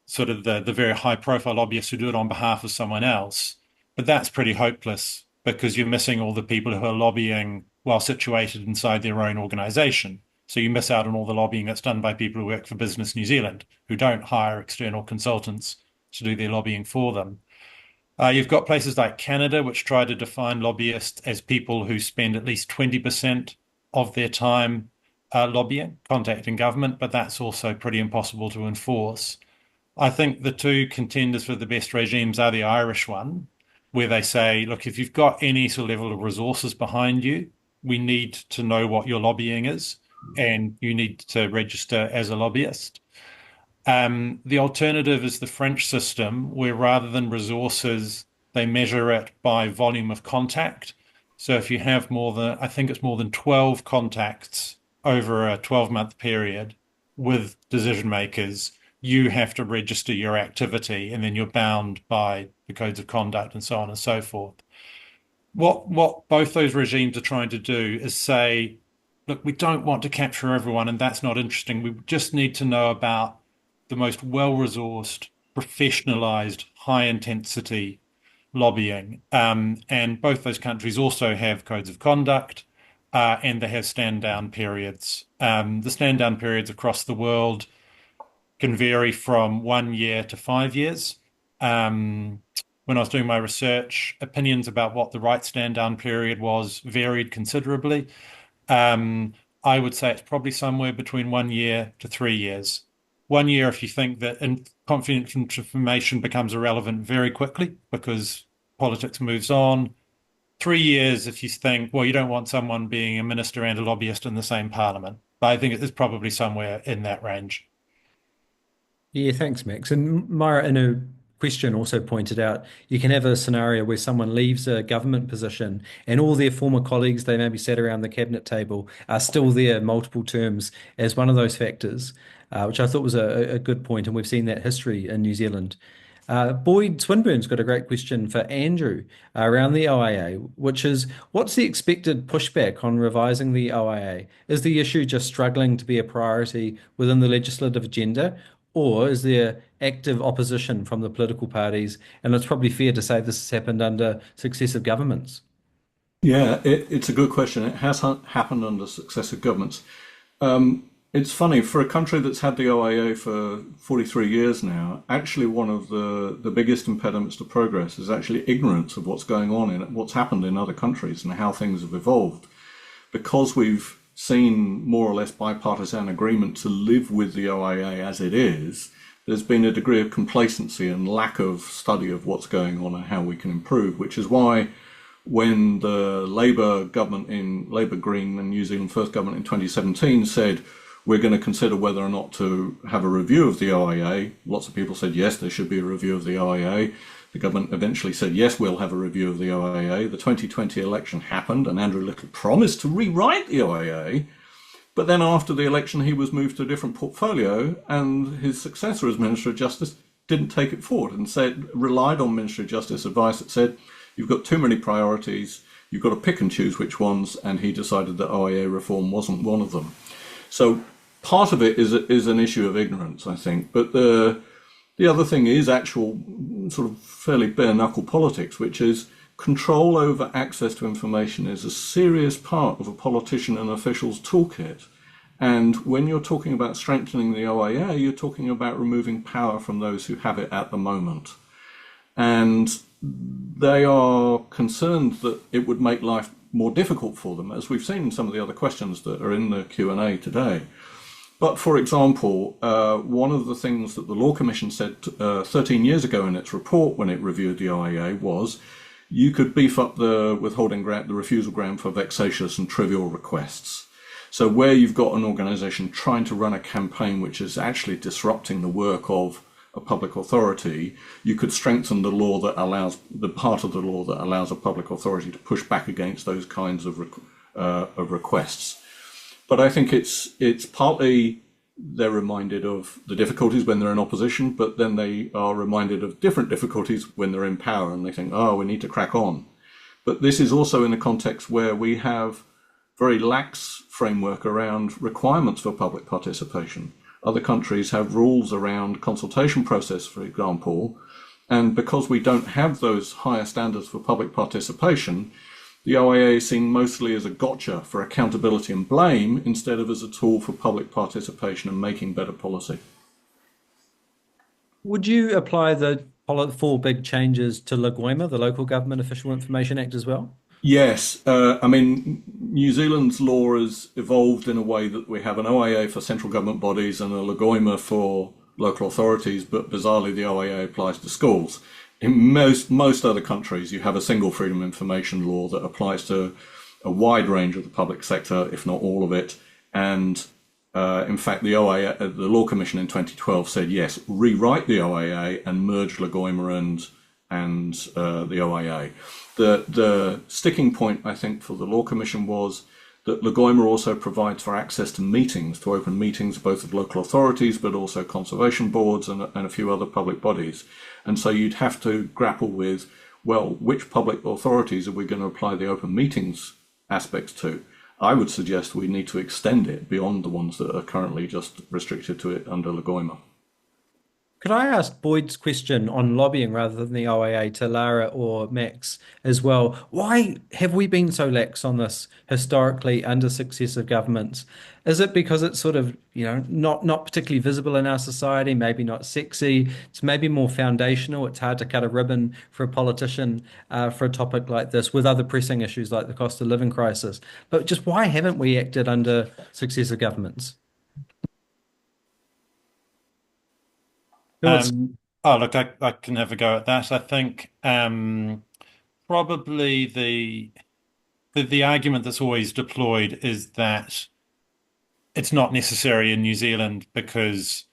sort of the very high-profile lobbyists who do it on behalf of someone else. But that's pretty hopeless because you're missing all the people who are lobbying while situated inside their own organisation. So you miss out on all the lobbying that's done by people who work for Business New Zealand, who don't hire external consultants to do their lobbying for them. You've got places like Canada, which try to define lobbyists as people who spend at least 20% of their time lobbying, contacting government, but that's also pretty impossible to enforce. I think the 2 contenders for the best regimes are the Irish one, where they say, look, if you've got any sort of level of resources behind you, we need to know what your lobbying is, and you need to register as a lobbyist. The alternative is the French system, where rather than resources, they measure it by volume of contact. So if you have I think it's more than 12 contacts over a 12-month period with decision makers, you have to register your activity, and then you're bound by the codes of conduct and so on and so forth. What both those regimes are trying to do is say, look, we don't want to capture everyone, and that's not interesting. We just need to know about the most well-resourced, professionalized, high-intensity lobbying. And both those countries also have codes of conduct, and they have stand-down periods. The stand-down periods across the world can vary from 1 year to 5 years. When I was doing my research, opinions about what the right stand-down period was varied considerably. I would say it's probably somewhere between 1 year to 3 years. 1 year if you think that confidential information becomes irrelevant very quickly because politics moves on. 3 years if you think, well, you don't want someone being a minister and a lobbyist in the same parliament. But I think it's probably somewhere in that range. Yeah, thanks, Max. And Myra, in a question, also pointed out you can have a scenario where someone leaves a government position and all their former colleagues they maybe sat around the cabinet table are still there multiple terms as one of those factors, which I thought was a good point, and we've seen that history in New Zealand. Boyd Swinburne's got a great question for Andrew around the OIA, which is what's the expected pushback on revising the OIA? Is the issue just struggling to be a priority within the legislative agenda, or is there active opposition from the political parties? And it's probably fair to say this has happened under successive governments. Yeah, it's a good question. It has happened under successive governments. It's funny, for a country that's had the OIA for 43 years now, actually one of the biggest impediments to progress is actually ignorance of what's going on in what's happened in other countries and how things have evolved. Because we've seen more or less bipartisan agreement to live with the OIA as it is, there's been a degree of complacency and lack of study of what's going on and how we can improve, which is why when the Labour Green and New Zealand First government in 2017 said, we're going to consider whether or not to have a review of the OIA. Lots of people said, yes, there should be a review of the OIA. The government eventually said, yes, we'll have a review of the OIA. The 2020 election happened, and Andrew Little promised to rewrite the OIA. But then after the election, he was moved to a different portfolio, and his successor as Minister of Justice didn't take it forward and relied on Ministry of Justice advice that said, you've got too many priorities, you've got to pick and choose which ones, and he decided that OIA reform wasn't one of them. So part of it is an issue of ignorance, I think. But the other thing is actual sort of fairly bare knuckle politics, which is control over access to information is a serious part of a politician and official's toolkit. And when you're talking about strengthening the OIA, you're talking about removing power from those who have it at the moment. And they are concerned that it would make life more difficult for them, as we've seen in some of the other questions that are in the Q&A today. But for example, one of the things that the Law Commission said 13 years ago in its report when it reviewed the OIA was you could beef up the withholding grant, the refusal ground for vexatious and trivial requests. So where you've got an organisation trying to run a campaign which is actually disrupting the work of a public authority, you could strengthen the law that allows the part of the law that allows a public authority to push back against those kinds of requests. But I think it's partly they're reminded of the difficulties when they're in opposition, but then they are reminded of different difficulties when they're in power, and they think, oh, we need to crack on. But this is also in a context where we have very lax framework around requirements for public participation. Other countries have rules around consultation process, for example, and because we don't have those higher standards for public participation, the OIA is seen mostly as a gotcha for accountability and blame instead of as a tool for public participation and making better policy. Would you apply the 4 big changes to LGOIMA, the Local Government Official Information Act, as well? Yes, I mean, New Zealand's law has evolved in a way that we have an OIA for central government bodies and a LGOIMA for local authorities, but bizarrely the OIA applies to schools. In most other countries, you have a single freedom of information law that applies to a wide range of the public sector, if not all of it. And in fact, the OIA, the Law Commission in 2012 said, yes, rewrite the OIA and merge LGOIMA and the OIA. The sticking point, I think, for the Law Commission was that LGOIMA also provides for access to meetings, to open meetings both of local authorities, but also conservation boards and a few other public bodies. And so you'd have to grapple with, well, which public authorities are we going to apply the open meetings aspects to? I would suggest we need to extend it beyond the ones that are currently just restricted to it under LGOIMA. Could I ask Boyd's question on lobbying rather than the OIA to Lara or Max as well? Why have we been so lax on this historically under successive governments? Is it because it's sort of, not particularly visible in our society, maybe not sexy, it's maybe more foundational, it's hard to cut a ribbon for a politician for a topic like this with other pressing issues like the cost of living crisis? But just why haven't we acted under successive governments? Oh, look, I can have a go at that. I think probably the argument that's always deployed is that it's not necessary in New Zealand because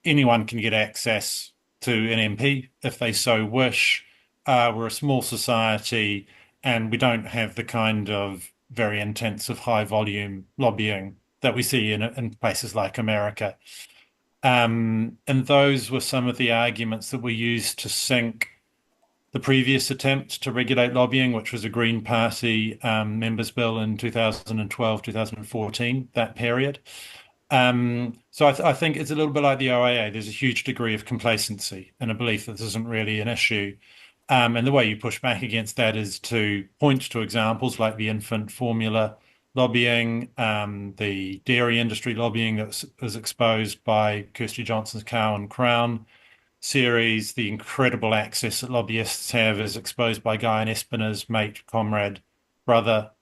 anyone can get access to an MP if they so wish. We're a small society and we don't have the kind of very intensive high volume lobbying that we see in places like America. And those were some of the arguments that we used to sink the previous attempt to regulate lobbying, which was a Green Party members bill in 2012, 2014, that period. So I think it's a little bit like the OIA. There's a huge degree of complacency and a belief that this isn't really an issue. And the way you push back against that is to point to examples like the infant formula lobbying, the dairy industry lobbying that was exposed by Kirsty Johnson's Cow and Crown series, the incredible access that lobbyists have as exposed by Guy and Espina's mate, comrade, brother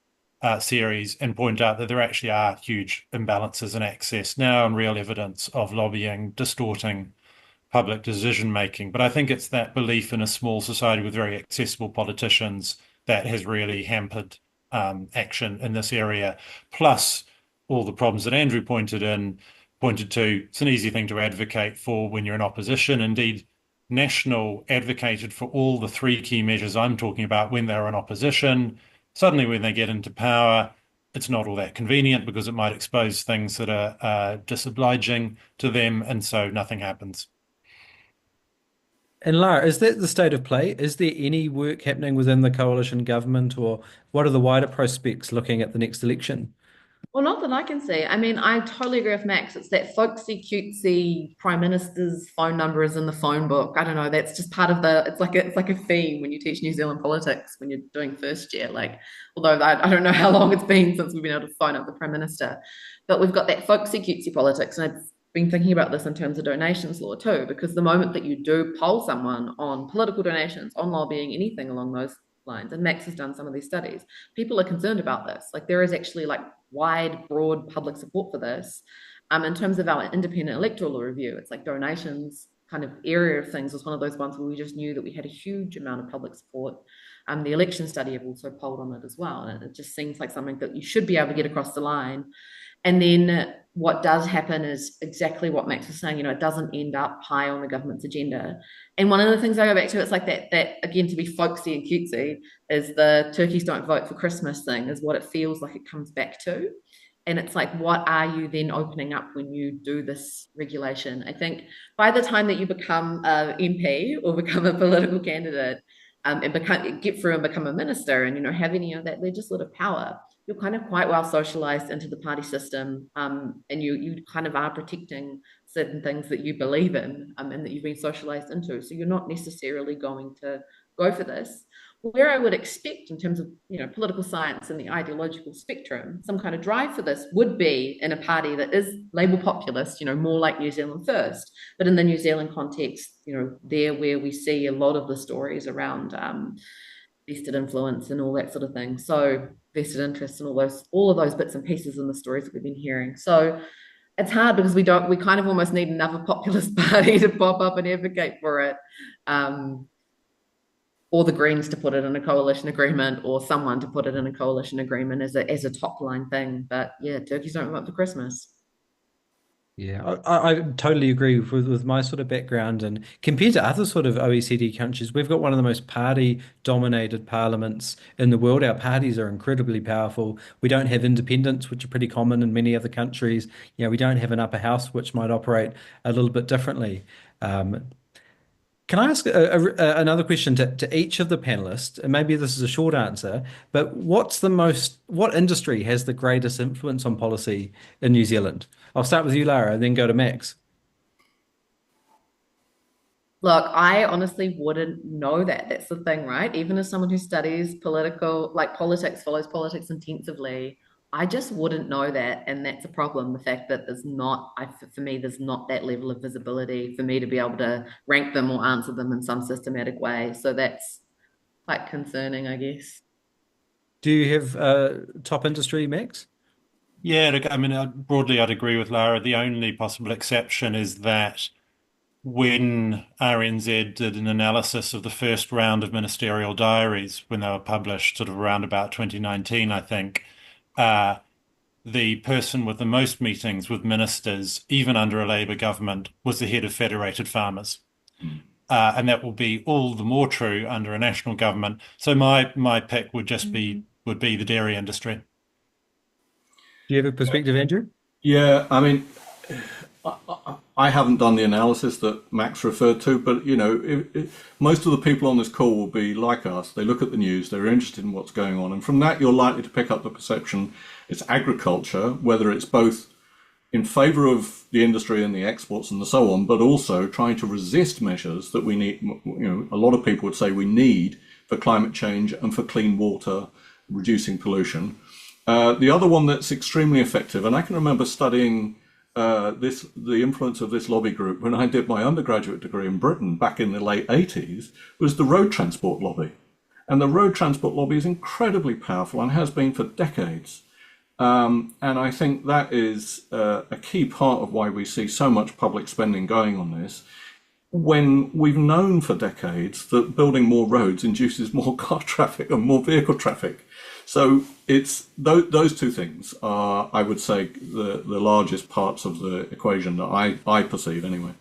series, and point out that there actually are huge imbalances in access now and real evidence of lobbying distorting public decision making. But I think it's that belief in a small society with very accessible politicians that has really hampered action in this area. Plus, all the problems that Andrew pointed to. It's an easy thing to advocate for when you're in opposition. Indeed, National advocated for all the three key measures I'm talking about when they're in opposition. Suddenly, when they get into power, it's not all that convenient because it might expose things that are disobliging to them, and so nothing happens. And Lara, is that the state of play? Is there any work happening within the coalition government, or what are the wider prospects looking at the next election? Well, not that I can see. I mean, I totally agree with Max. It's that folksy, cutesy prime minister's phone number is in the phone book. I don't know. That's just part of it's like a theme when you teach New Zealand politics when you're doing first year. Like, although I don't know how long it's been since we've been able to phone up the prime minister, but we've got that folksy, cutesy politics, and I've been thinking about this in terms of donations law too, because the moment that you do poll someone on political donations, on lobbying, anything along those lines, and Max has done some of these studies, people are concerned about this. Like there is actually like wide, broad public support for this. In terms of our independent electoral law review, it's like donations kind of area of things was one of those ones where we just knew that we had a huge amount of public support. The election study have also polled on it as well. And it just seems like something that you should be able to get across the line. And then what does happen is exactly what Max was saying, it doesn't end up high on the government's agenda. And one of the things I go back to, it's like that again, to be folksy and cutesy, is the turkeys don't vote for Christmas thing, is what it feels like it comes back to. And it's like, what are you then opening up when you do this regulation? I think by the time that you become an MP or become a political candidate, and get through and become a minister and have any of that legislative power, you're kind of quite well socialized into the party system, and you kind of are protecting certain things that you believe in, and that you've been socialized into. So you're not necessarily going to go for this. Where I would expect in terms of political science and the ideological spectrum, some kind of drive for this would be in a party that is label populist, more like New Zealand First, but in the New Zealand context, there where we see a lot of the stories around vested influence and all that sort of thing. So vested interest and all of those bits and pieces in the stories that we've been hearing. So it's hard because we kind of almost need another populist party to pop up and advocate for it. Or the Greens to put it in a coalition agreement, or someone to put it in a coalition agreement as a top line thing. But yeah, turkeys don't vote for Christmas. Yeah, I totally agree with my sort of background. And compared to other sort of OECD countries, we've got one of the most party-dominated parliaments in the world. Our parties are incredibly powerful. We don't have independents, which are pretty common in many other countries. We don't have an upper house, which might operate a little bit differently. Can I ask another question to each of the panelists? And maybe this is a short answer, but what industry has the greatest influence on policy in New Zealand? I'll start with you, Lara, and then go to Max. Look, I honestly wouldn't know that. That's the thing, right? Even as someone who studies politics, follows politics intensively, I just wouldn't know that. And that's a problem. The fact that for me, there's not that level of visibility for me to be able to rank them or answer them in some systematic way. So that's quite concerning, I guess. Do you have top industry, Max? Yeah, look, I mean, broadly, I'd agree with Lara. The only possible exception is that when RNZ did an analysis of the first round of ministerial diaries when they were published, sort of around about 2019, I think, the person with the most meetings with ministers, even under a Labour government, was the head of Federated Farmers. And that will be all the more true under a national government. So my pick would just be the dairy industry. Do you have a perspective, Andrew? Yeah, I mean, I haven't done the analysis that Max referred to, but most of the people on this call will be like us. They look at the news, they're interested in what's going on, and from that you're likely to pick up the perception it's agriculture, whether it's both in favour of the industry and the exports and so on, but also trying to resist measures that we need. A lot of people would say we need for climate change and for clean water, reducing pollution. The other one that's extremely effective, and I can remember studying the influence of this lobby group when I did my undergraduate degree in Britain back in the late 80s, was the road transport lobby. And the road transport lobby is incredibly powerful and has been for decades. And I think that is a key part of why we see so much public spending going on this, when we've known for decades that building more roads induces more car traffic and more vehicle traffic. So it's those two things are, I would say, the largest parts of the equation that I perceive anyway.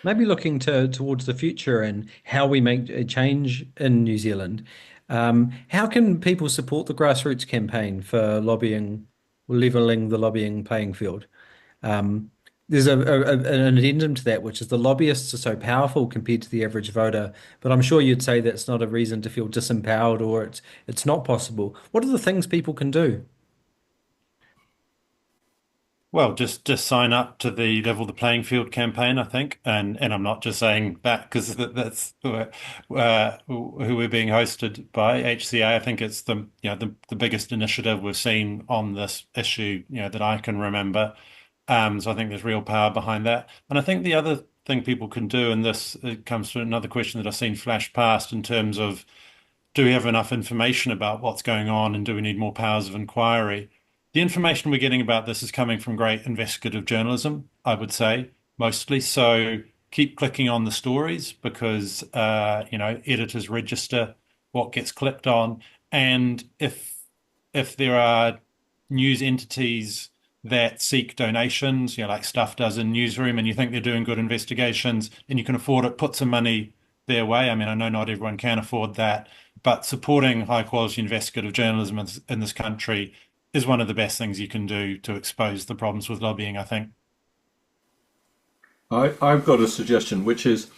Maybe looking towards the future and how we make a change in New Zealand. How can people support the grassroots campaign for lobbying, levelling the lobbying playing field? There's an addendum to that, which is the lobbyists are so powerful compared to the average voter, but I'm sure you'd say that's not a reason to feel disempowered or it's not possible. What are the things people can do? Well, just sign up to the Level the Playing Field campaign, I think, and I'm not just saying that because that's who we're being hosted by, HCA. I think it's the biggest initiative we've seen on this issue, that I can remember. So I think there's real power behind that. And I think the other thing people can do, and it comes to another question that I've seen flash past in terms of, do we have enough information about what's going on and do we need more powers of inquiry? The information we're getting about this is coming from great investigative journalism, I would say, mostly. So keep clicking on the stories because, editors register what gets clicked on. And if there are news entities that seek donations, like Stuff does in Newsroom, and you think they're doing good investigations and you can afford it, put some money their way. I mean, I know not everyone can afford that, but supporting high quality investigative journalism in this country is one of the best things you can do to expose the problems with lobbying, I think. I've got a suggestion, which is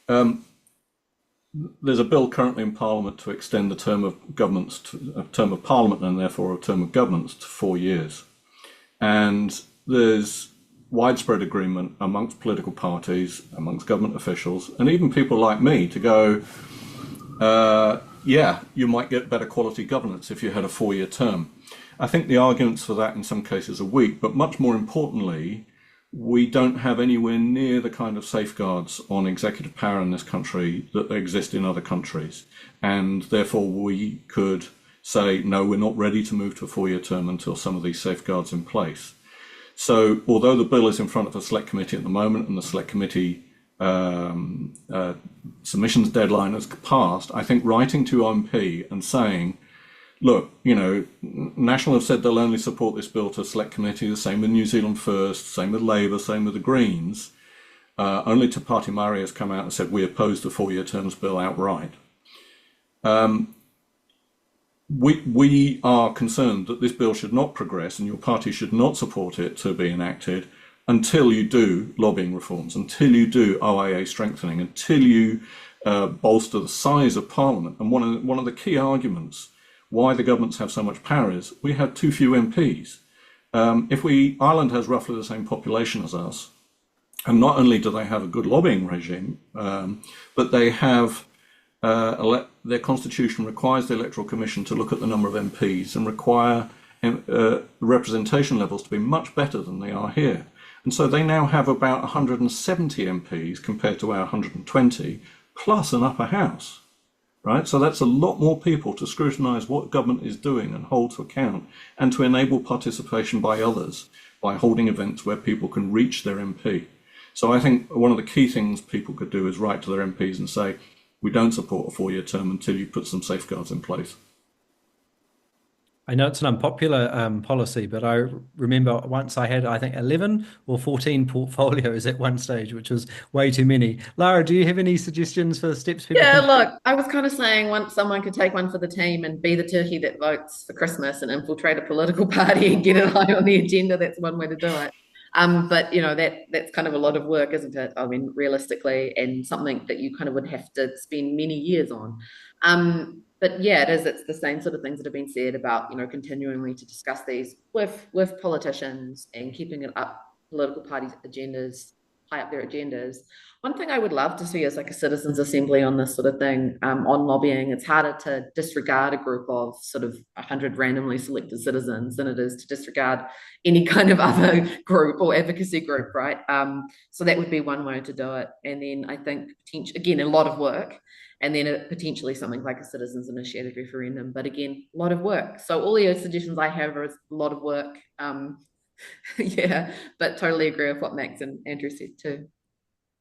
there's a bill currently in Parliament to extend the term of governments, a term of Parliament and therefore a term of governments to 4 years. And there's widespread agreement amongst political parties, amongst government officials, and even people like me to go, you might get better quality governance if you had a 4-year term. I think the arguments for that in some cases are weak, but much more importantly, we don't have anywhere near the kind of safeguards on executive power in this country that exist in other countries. And therefore we could say, no, we're not ready to move to a 4-year term until some of these safeguards in place. So although the bill is in front of a select committee at the moment and the select committee submissions deadline has passed, I think writing to MP and saying, look, National have said they'll only support this bill to a select committee, the same with New Zealand First, same with Labour, same with the Greens. Only Te Pāti Māori has come out and said we oppose the 4-year terms bill outright. We are concerned that this bill should not progress and your party should not support it to be enacted until you do lobbying reforms, until you do OIA strengthening, until you bolster the size of Parliament. And one of the key arguments why the governments have so much power is we have too few MPs. Ireland has roughly the same population as us, and not only do they have a good lobbying regime, but they have their constitution requires the Electoral Commission to look at the number of MPs and require representation levels to be much better than they are here. And so they now have about 170 MPs compared to our 120, plus an upper house. Right, so that's a lot more people to scrutinise what government is doing and hold to account, and to enable participation by others by holding events where people can reach their MP. So I think one of the key things people could do is write to their MPs and say, we don't support a 4-year term until you put some safeguards in place. I know it's an unpopular policy, but I remember once I had, I think, 11 or 14 portfolios at one stage, which was way too many. Lara, do you have any suggestions for steps people Yeah, can... look, I was kind of saying once someone could take one for the team and be the turkey that votes for Christmas and infiltrate a political party and get it high on the agenda, that's one way to do it. But you know, that's kind of a lot of work, isn't it? I mean, realistically, and something that you kind of would have to spend many years on. But yeah, it is. It's the same sort of things that have been said about, you know, continually to discuss these with politicians and keeping it up political parties' agendas, high up their agendas. One thing I would love to see is like a citizens' assembly on this sort of thing, on lobbying. It's harder to disregard a group of sort of 100 randomly selected citizens than it is to disregard any kind of other group or advocacy group, right? So that would be one way to do it. And then I think, again, a lot of work. And then potentially something like a citizens initiated referendum. But again, a lot of work. So all the suggestions I have are a lot of work. Yeah, but totally agree with what Max and Andrew said too.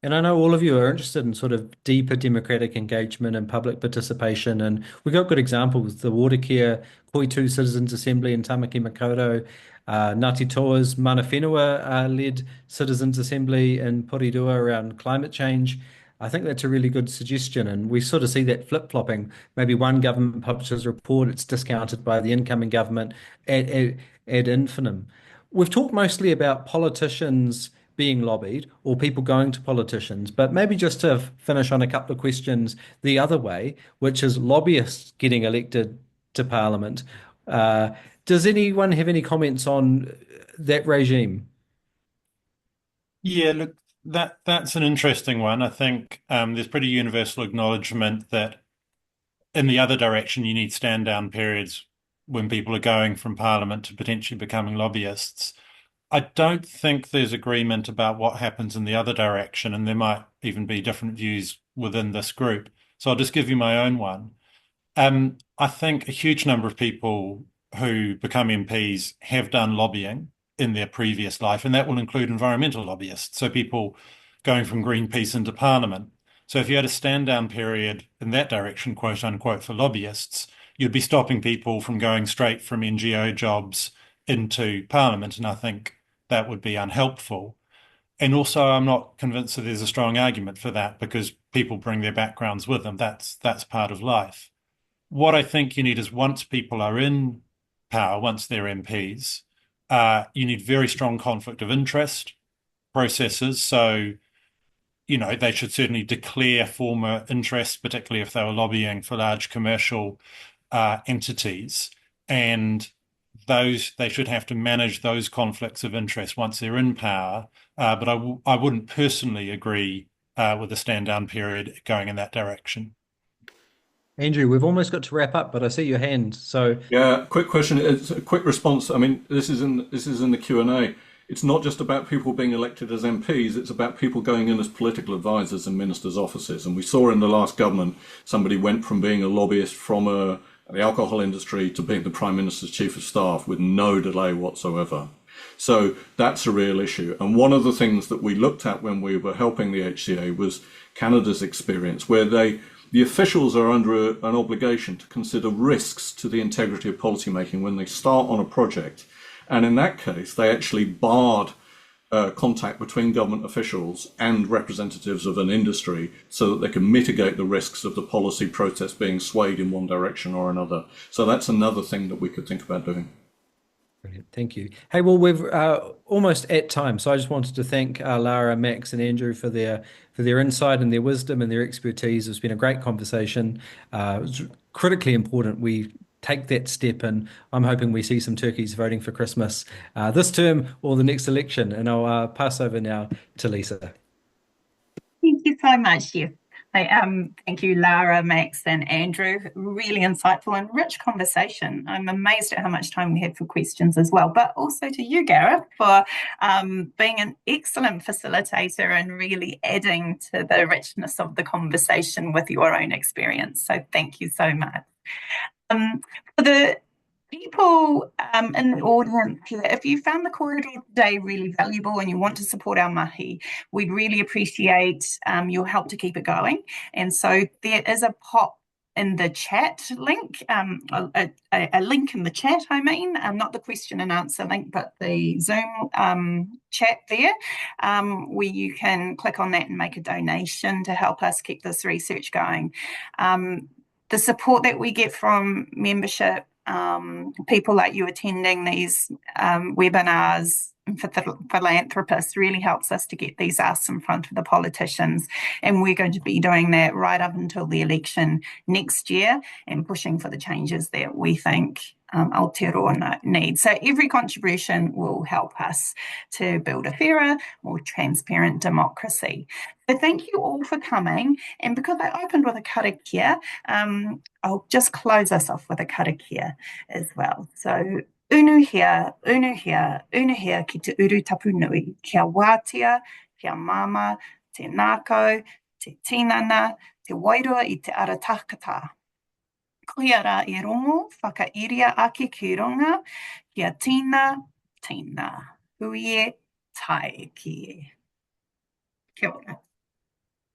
And I know all of you are interested in sort of deeper democratic engagement and public participation. And we got good examples, the Watercare Koitu Citizens Assembly in Tamaki Makaurau, Ngāti Toa's Mana Whenua led Citizens Assembly in Porirua around climate change. I think that's a really good suggestion. And we sort of see that flip-flopping. Maybe one government publishes a report, it's discounted by the incoming government ad infinitum. We've talked mostly about politicians being lobbied or people going to politicians, but maybe just to finish on a couple of questions the other way, which is lobbyists getting elected to Parliament. Does anyone have any comments on that regime? Yeah, look, that's an interesting one. I think there's pretty universal acknowledgement that in the other direction, you need stand down periods when people are going from Parliament to potentially becoming lobbyists. I don't think there's agreement about what happens in the other direction, and there might even be different views within this group. So I'll just give you my own one. I think a huge number of people who become MPs have done lobbying in their previous life, and that will include environmental lobbyists, so people going from Greenpeace into Parliament. So if you had a stand down period in that direction, quote unquote, for lobbyists, you'd be stopping people from going straight from NGO jobs into Parliament, and I think that would be unhelpful. And also, I'm not convinced that there's a strong argument for that because people bring their backgrounds with them. That's part of life. What I think you need is once people are in power, once they're MPs, you need very strong conflict of interest processes. So, you know, they should certainly declare former interests, particularly if they were lobbying for large commercial entities. And they should have to manage those conflicts of interest once they're in power. But I wouldn't personally agree with the stand down period going in that direction. Andrew, we've almost got to wrap up, but I see your hand. So yeah, quick question. It's a quick response. I mean, this is in the Q&A. It's not just about people being elected as MPs. It's about people going in as political advisors in ministers' offices. And we saw in the last government, somebody went from being a lobbyist from the alcohol industry to being the Prime Minister's Chief of Staff with no delay whatsoever. So that's a real issue. And one of the things that we looked at when we were helping the HCA was Canada's experience, where the officials are under an obligation to consider risks to the integrity of policymaking when they start on a project. And in that case, they actually barred contact between government officials and representatives of an industry so that they can mitigate the risks of the policy process being swayed in one direction or another. So that's another thing that we could think about doing. Brilliant. Thank you. Hey, well, we're almost at time, so I just wanted to thank Lara, Max, and Andrew for their insight and their wisdom and their expertise. It's been a great conversation. It's critically important we take that step, and I'm hoping we see some turkeys voting for Christmas this term or the next election. And I'll pass over now to Lisa. Thank you so much, Jeff. Thank you, Lara, Max, and Andrew. Really insightful and rich conversation. I'm amazed at how much time we had for questions as well, but also to you, Gareth, for being an excellent facilitator and really adding to the richness of the conversation with your own experience. So thank you so much. For the people in the audience here, if you found the corridor today really valuable and you want to support our mahi, we'd really appreciate your help to keep it going. And so there is a pop in the chat link, a link in the chat, not the question and answer link, but the Zoom chat there, where you can click on that and make a donation to help us keep this research going. The support that we get from membership, people like you attending these webinars, for philanthropists really helps us to get these asks in front of the politicians. And we're going to be doing that right up until the election next year and pushing for the changes that we think Aotearoa needs. So every contribution will help us to build a fairer, more transparent democracy. So thank you all for coming. And because I opened with a karakia, I'll just close us off with a karakia as well. So unuhia, unuhia, unuhia ki te uru tapu nui, kia wātia, kia mama, te nākau, te tinana, te wairua I te aratakata. Koia rā I rongo, whakairia ake ki runga, kia tina, tina, huie, tai ki e. Kia ora.